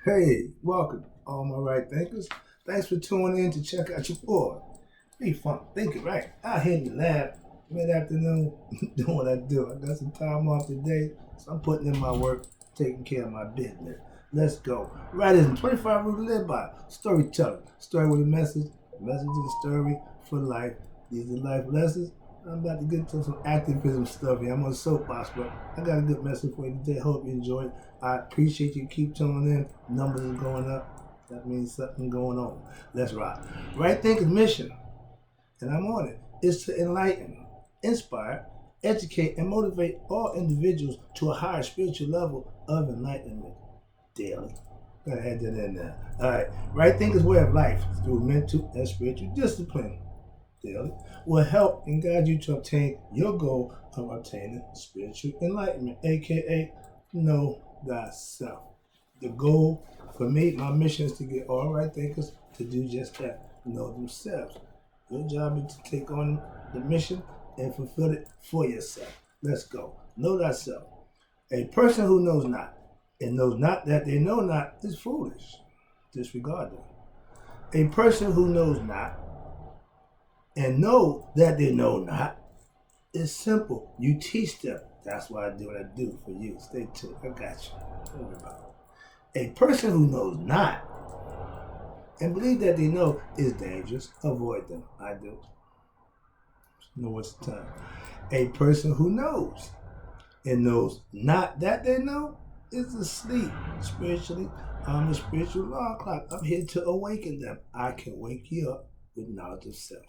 Hey, welcome, all my right thinkers. Thanks for tuning in to check out your boy. Be fun thinking, right? Out here in the lab, mid afternoon, doing what I do. I got some time off today, so I'm putting in my work, taking care of my business. Let's go. Right in 25 rules to live by. Storytelling. Story with a message of the story for life. These are life lessons. I'm about to get to some activism stuff here. I'm on the soapbox, but I got a good message for you today. Hope you enjoy it. I appreciate you. Keep tuning in. Numbers are going up. That means something going on. Let's rock. Right thinking mission, and I'm on it, is to enlighten, inspire, educate, and motivate all individuals to a higher spiritual level of enlightenment daily. Gotta add that in there. All right. Right thinking's way of life through mental and spiritual discipline daily will help and guide you to obtain your goal of obtaining spiritual enlightenment, aka know thyself. The goal for me, my mission is to get all right thinkers to do just that, know themselves. Your job is to take on the mission and fulfill it for yourself. Let's go. Know thyself. A person who knows not and knows not that they know not is foolish. Disregard them. A person who knows not and know that they know not is simple. You teach them. That's why I do what I do for you. Stay tuned. I got you. Don't worry about it. A person who knows not and believe that they know is dangerous. Avoid them. I do. Know what's the time. A person who knows and knows not that they know is asleep spiritually. I'm the spiritual alarm clock. I'm here to awaken them. I can wake you up with knowledge of self.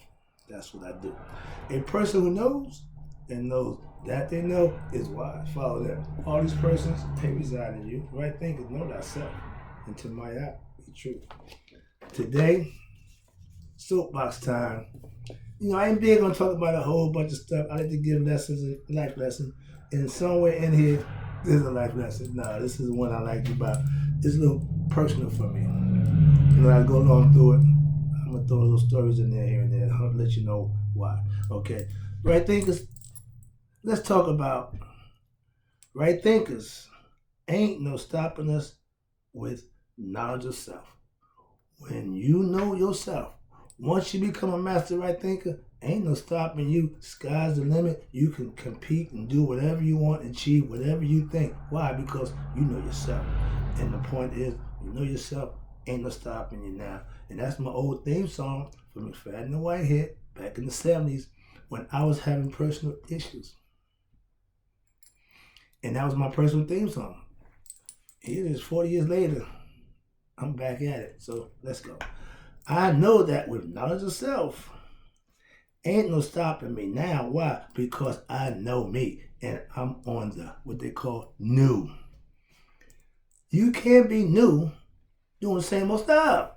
That's what I do. A person who knows and knows that they know is wise. Follow them. All these persons, they reside in you. Right thinking, know thyself. And to my app, be true. Today, soapbox time. I ain't big on talking about a whole bunch of stuff. I like to give lessons, life lessons. And somewhere in here, there's a life lesson. Nah, this is the one I like about. It's a little personal for me. I go along through it. I'm gonna throw little stories in there here and there. I'll let you know why. Okay. Right thinkers, let's talk about right thinkers. Ain't no stopping us with knowledge of self. When you know yourself, once you become a master right thinker, ain't no stopping you. Sky's the limit. You can compete and do whatever you want, achieve whatever you think. Why? Because you know yourself. And the point is, you know yourself, ain't no stopping you now. And that's my old theme song from McFadden and Whitehead back in the 70s when I was having personal issues. And that was my personal theme song. Here it is 40 years later. I'm back at it. So let's go. I know that with knowledge of self, ain't no stopping me now. Why? Because I know me and I'm on the what they call new. You can't be new doing the same old stuff.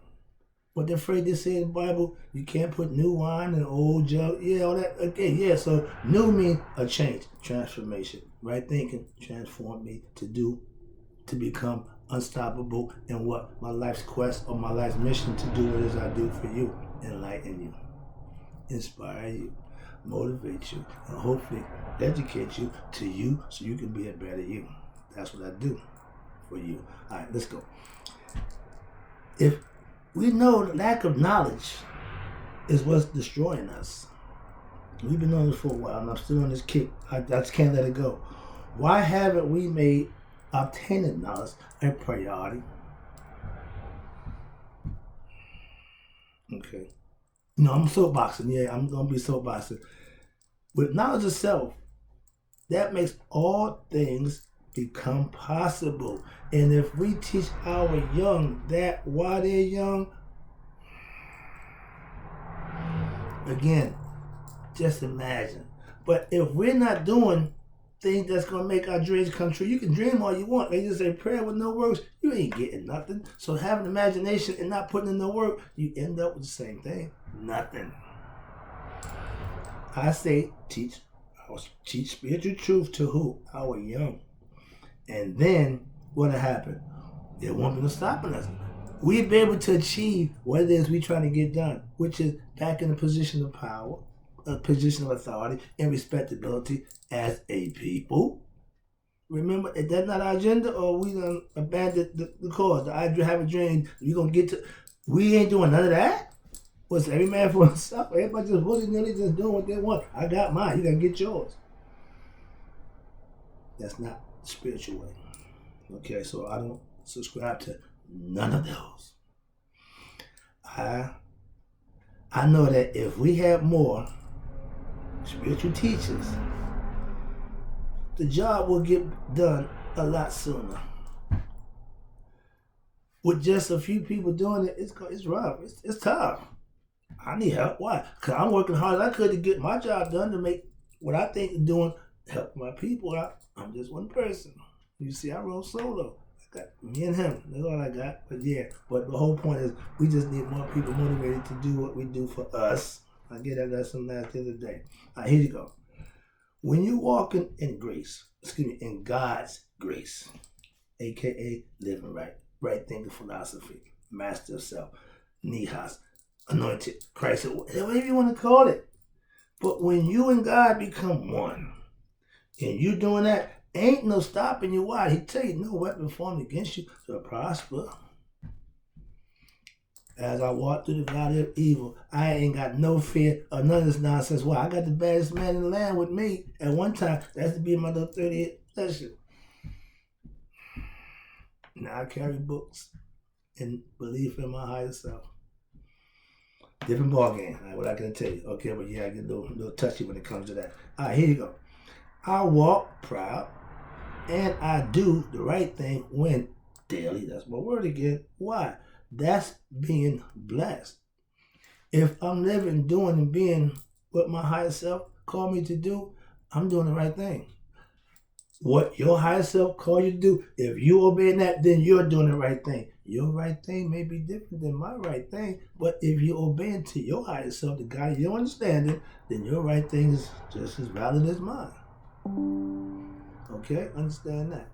What they're afraid they say in the Bible, you can't put new wine in old jug. Yeah, all that. Okay, yeah. So new means a change, transformation. Right thinking transformed me to become unstoppable in what my life's quest or my life's mission to do what it is I do for you. Enlighten you, inspire you, motivate you, and hopefully educate you to you so you can be a better you. That's what I do for you. All right, let's go. If we know the lack of knowledge is what's destroying us, we've been on this for a while and I'm still on this kick. I just can't let it go. Why haven't we made obtaining knowledge a priority? Okay. I'm soapboxing. Yeah, I'm going to be soapboxing. With knowledge of self, that makes all things become possible. And if we teach our young that while they're young, again, just imagine. But if we're not doing things that's going to make our dreams come true, you can dream all you want. They just say prayer with no works, you ain't getting nothing. So having imagination and not putting in no work, you end up with the same thing. Nothing. I say teach spiritual truth to who? Our young. And then what'll happen? There won't be no stopping us. We'll be able to achieve what it is we're trying to get done, which is back in a position of power, a position of authority and respectability as a people. Remember, is that not our agenda, or we done abandoned the cause? I have a dream. We gonna get to. We ain't doing none of that. What's every man for himself? Everybody just willy-nilly just doing what they want. I got mine. You gotta get yours. That's not the spiritual way. Okay, so I don't subscribe to none of those. I know that if we have more spiritual teachers, the job will get done a lot sooner. With just a few people doing it, it's rough. It's tough. I need help. Why? Because I'm working hard as I could to get my job done, to make what I think of doing, help my people out. I'm just one person. You see, I roll solo. I got me and him. That's all I got. But the whole point is we just need more people motivated to do what we do for us. I get that lesson last the other day. All right, here you go. When you're walking in grace, in God's grace, aka living right thinking philosophy, master of self, Nihas, anointed, Christ, whatever you want to call it. But when you and God become one, and you doing that, ain't no stopping you. Why? He tell you, no weapon formed against you shall prosper. As I walk through the valley of evil, I ain't got no fear of none of this nonsense. Why? I got the baddest man in the land with me at one time. That's to be my little 38th session. Now I carry books and belief in my higher self. Different ball game. All right, what I can tell you. Okay, but I get a little touchy when it comes to that. All right, here you go. I walk proud, and I do the right thing when daily. That's my word again. Why? That's being blessed. If I'm living, doing, and being what my higher self called me to do, I'm doing the right thing. What your higher self called you to do, if you obey that, then you're doing the right thing. Your right thing may be different than my right thing, but if you obey to your higher self, the God you understand, then your right thing is just as valid as mine. Okay, understand that.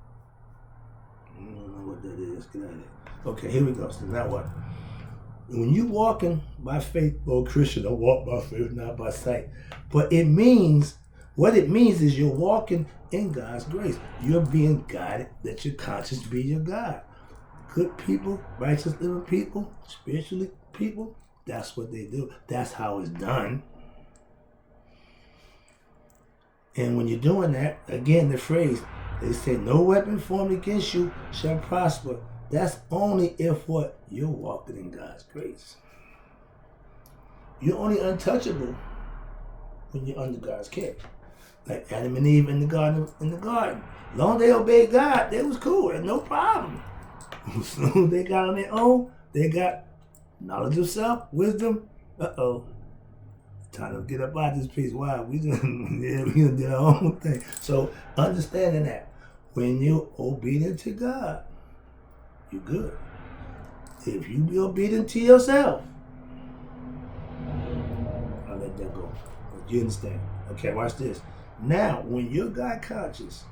I don't know what that is. Get out of there. Okay, here we go. So now what? When you walking by faith, Christian, I walk by faith, not by sight. But what it means is you're walking in God's grace. You're being guided. Let your conscience be your guide. Good people, righteous living people, spiritually people, that's what they do. That's how it's done. And when you're doing that, again, the phrase, they say, no weapon formed against you shall prosper. That's only if what? You're walking in God's grace. You're only untouchable when you're under God's care. Like Adam and Eve in the garden. Long as they obeyed God, they was cool. There's no problem. As soon as they got on their own, they got knowledge of self, wisdom. Time to get up out of this piece. Wow, we done did our own thing. So understanding that when you're obedient to God, you're good. If you be obedient to yourself, I'll let that go. But you understand. Okay, watch this. Now, when you're God conscious,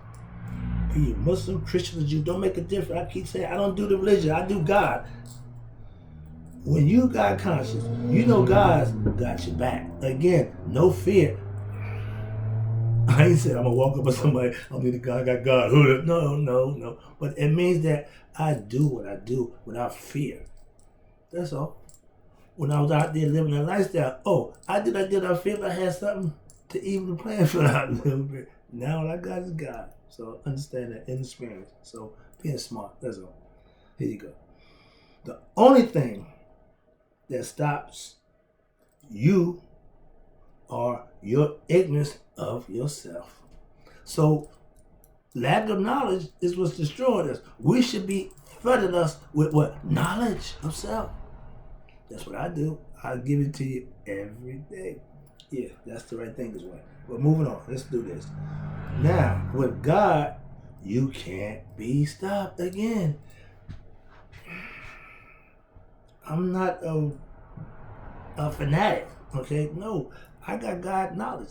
be you Muslim, Christian, or Jew, don't make a difference. I keep saying, I don't do the religion, I do God. When you God conscious, you know God's got your back. Again, no fear. I ain't saying I'm gonna walk up with somebody, I'm the God, I got God. No. But it means that I do what I do without fear. That's all. When I was out there living a lifestyle, I did I feel I had something to even the playing field out a little bit. Now all I got is God. So understand that in experience. So being smart, that's all. Here you go. The only thing that stops you are your ignorance of yourself. So lack of knowledge is what's destroying us. We should be flooding us with what? Knowledge of self. That's what I do. I give it to you every day. Yeah, that's the right thing as well. But moving on, let's do this. Now, with God, you can't be stopped again. I'm not a fanatic, okay? No, I got God knowledge.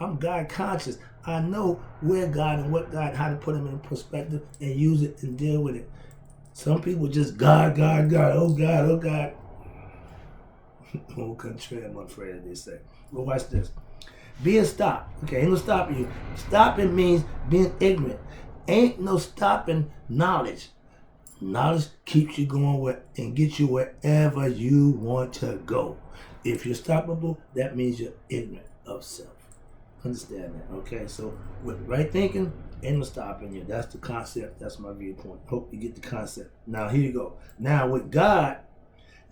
I'm God conscious. I know where God and what God, how to put him in perspective and use it and deal with it. Some people just God. Oh God. Au contraire, I'm afraid they say. Well, watch this. Being stopped. Okay, ain't no stopping you. Stopping means being ignorant. Ain't no stopping knowledge. Knowledge keeps you going and gets you wherever you want to go. If you're stoppable, that means you're ignorant of self. Understand that, okay? So with right thinking, ain't no stopping you. That's the concept. That's my viewpoint. Hope you get the concept. Now here you go. Now with God,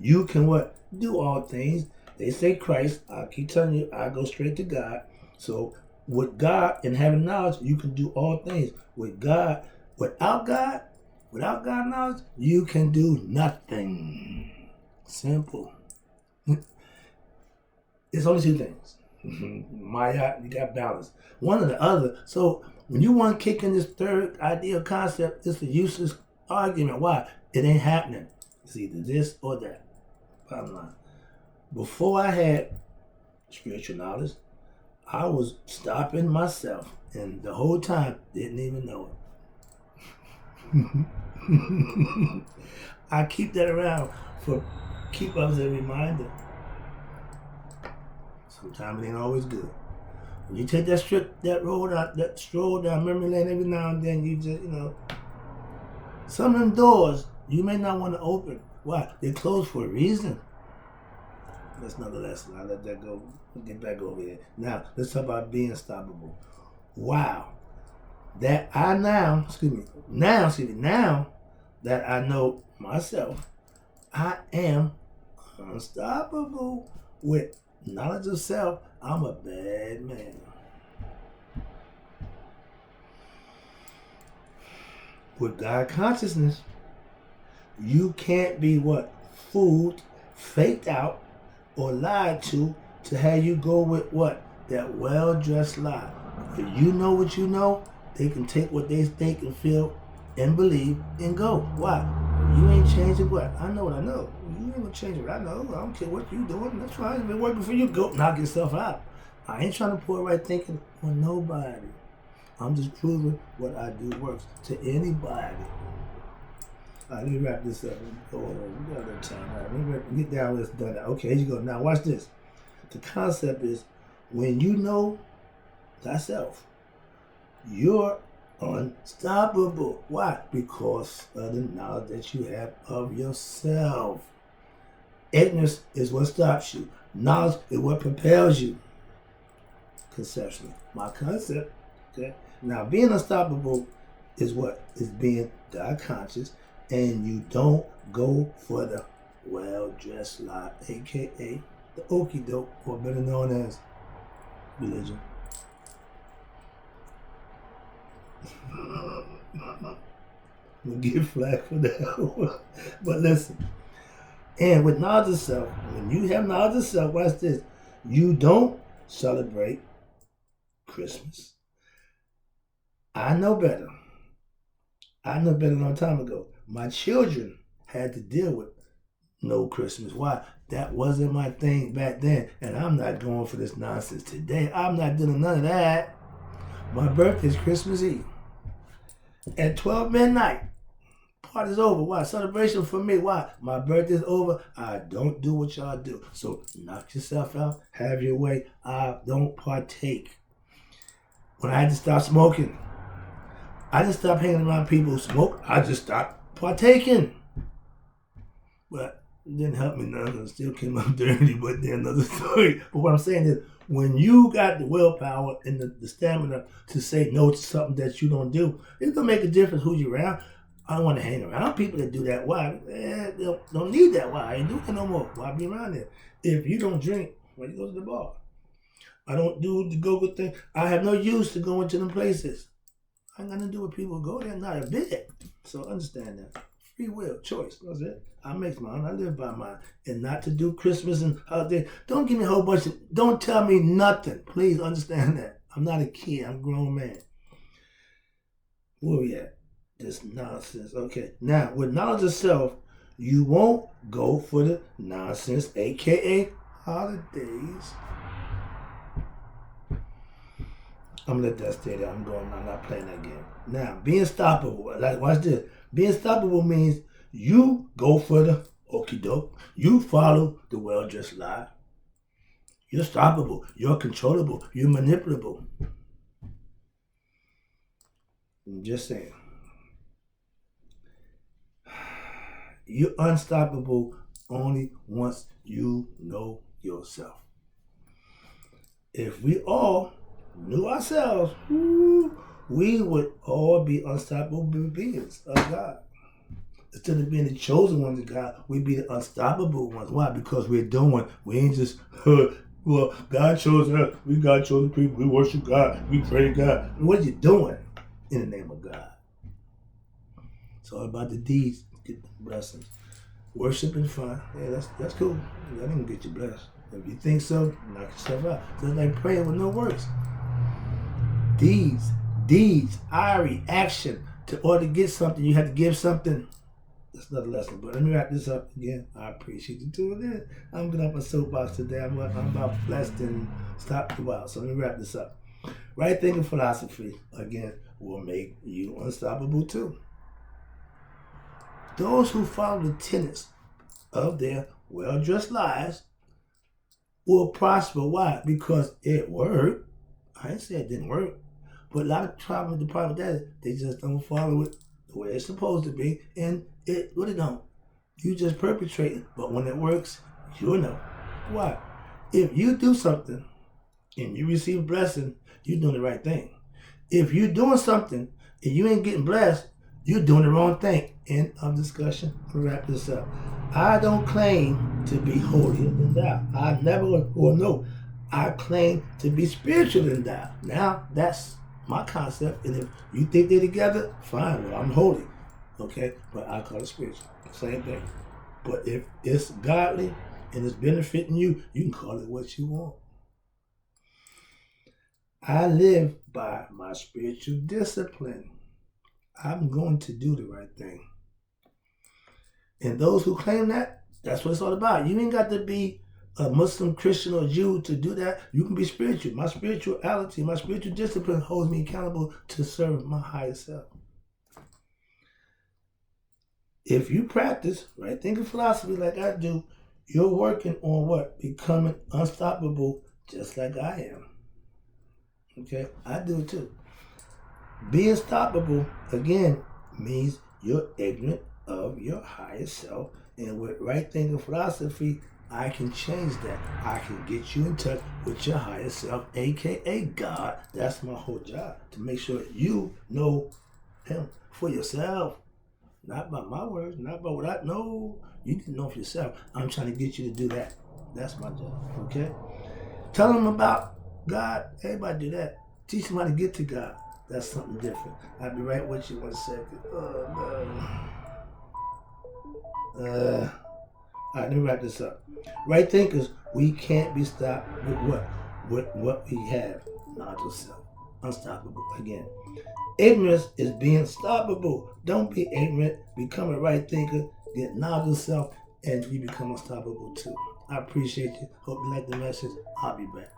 you can what? Do all things. They say Christ. I keep telling you, I go straight to God. So with God and having knowledge, you can do all things. With God, without God knowledge, you can do nothing. Simple. It's only two things. Maya, you got balance. One or the other. So when you want to kick in this third idea concept, it's a useless argument. Why? It ain't happening. It's either this or that. Bottom line. Before I had spiritual knowledge, I was stopping myself, and the whole time didn't even know it. I keep that around keep us a reminder. Sometimes it ain't always good. When you take that stroll down memory lane every now and then, you just, some of them doors you may not want to open. Why? They're closed for a reason. That's another lesson. I'll let that go. We'll get back over here. Now, let's talk about being stoppable. Wow. Now that I know myself, I am unstoppable. With knowledge of self, I'm a bad man. With God consciousness, you can't be fooled, faked out, or lied to have you go with that well-dressed lie. If you know what you know, they can take what they think and feel and believe and go. Why? You ain't changing what? I know what I know. You ain't gonna change what I know. I don't care what you doing. That's fine. If it's working for you, go knock yourself out. I ain't trying to pour right thinking on nobody. I'm just proving what I do works to anybody. All right, let me wrap this up. We got a little time. All right, let me get down with this done. Okay, here you go. Now watch this. The concept is when you know thyself, you're unstoppable. Why? Because of the knowledge that you have of yourself. Ignorance is what stops you. Knowledge is what propels you. Conceptually. My concept. Okay. Now being unstoppable is what? Is being God conscious, and you don't go for the well-dressed lie, aka the okie doke, or better known as religion. We'll get flack for that. But listen, and with knowledge of self, when you have knowledge of self, watch this, you don't celebrate Christmas. I know better. I know better a long time ago. My children had to deal with no Christmas. Why? That wasn't my thing back then, and I'm not going for this nonsense today. I'm not doing none of that. My birthday is Christmas Eve. At 12 midnight, party's over. Why? Celebration for me. Why? My birthday's over. I don't do what y'all do. So knock yourself out. Have your way. I don't partake. When I had to stop smoking, I just stopped hanging around people who smoke. I just stopped partaking. But it didn't help me none. It still came up dirty, but then another story. But what I'm saying is, when you got the willpower and the stamina to say no to something that you don't do, it's going to make a difference who you're around. I don't want to hang around people that do that. Why? They don't need that. Why? I ain't doing that no more. Why be around there? If you don't drink, why you go to the bar? I don't do the go-go thing. I have no use to go into them places. I ain't got nothing to do with people who go there, not a bit. So understand that. Free will, choice. That's it. I make mine. I live by mine. And not to do Christmas and holiday. Don't give me a whole bunch of, don't tell me nothing. Please understand that. I'm not a kid. I'm a grown man. Where we at? This nonsense. Okay. Now, with knowledge of self, you won't go for the nonsense, aka holidays. I'm gonna let that stay there. I'm not playing that game. Now, being stoppable. Like, watch this. Being stoppable means you go for the okie doke. You follow the well-dressed lie. You're stoppable. You're controllable. You're manipulable. I'm just saying. You're unstoppable only once you know yourself. If we all knew ourselves, we would all be unstoppable beings of God. Instead of being the chosen ones of God, we be the unstoppable ones. Why? Because we're doing. We ain't just, well, God chose us. We God chosen people. We worship God. We pray to God. What are you doing in the name of God? It's all about the deeds. Get the blessings. Worshiping fine. Yeah, that's cool. That ain't gonna get you blessed. If you think so, knock yourself out. Just like praying with no works. Deeds, Irie, action. To order to get something, you have to give something. That's another lesson. But let me wrap this up again. I appreciate you tuning in. I'm getting up a soapbox today. I'm about blessed and stop the wild. So let me wrap this up. Right thinking philosophy, again, will make you unstoppable too. Those who follow the tenets of their well-dressed lives will prosper. Why? Because it worked. I didn't say it didn't work. But a lot of problem with that is they just don't follow it the way it's supposed to be. And it really don't. You just perpetrate it. But when it works, you'll know. Why? If you do something and you receive a blessing, you're doing the right thing. If you're doing something and you ain't getting blessed, you're doing the wrong thing. End of discussion. I'll wrap this up. I don't claim to be holier than thou. I never will know. I claim to be spiritual than thou. Now, that's my concept. And if you think they're together, fine. Well, I'm holy. Okay? But I call it spiritual. Same thing. But if it's godly and it's benefiting you, you can call it what you want. I live by my spiritual discipline. I'm going to do the right thing. And those who claim that, that's what it's all about. You ain't got to be a Muslim, Christian, or Jew to do that. You can be spiritual. My spirituality, my spiritual discipline holds me accountable to serve my higher self. If you practice right thinking philosophy like I do, you're working on what? Becoming unstoppable just like I am. Okay? I do it too. Being unstoppable, again, means you're ignorant of your higher self. And with right thinking philosophy, I can change that. I can get you in touch with your higher self, aka God. That's my whole job, to make sure you know Him for yourself. Not by my words, not by what I know. You can know for yourself. I'm trying to get you to do that. That's my job, okay? Tell them about God. Everybody do that. Teach them how to get to God. That's something different. I'll be right with you 1 second. All right, let me wrap this up. Right thinkers, we can't be stopped with what? With what we have. Not yourself. Unstoppable. Again. Ignorance is being stoppable. Don't be ignorant. Become a right thinker. Get knowledge yourself, and you become unstoppable too. I appreciate you. Hope you like the message. I'll be back.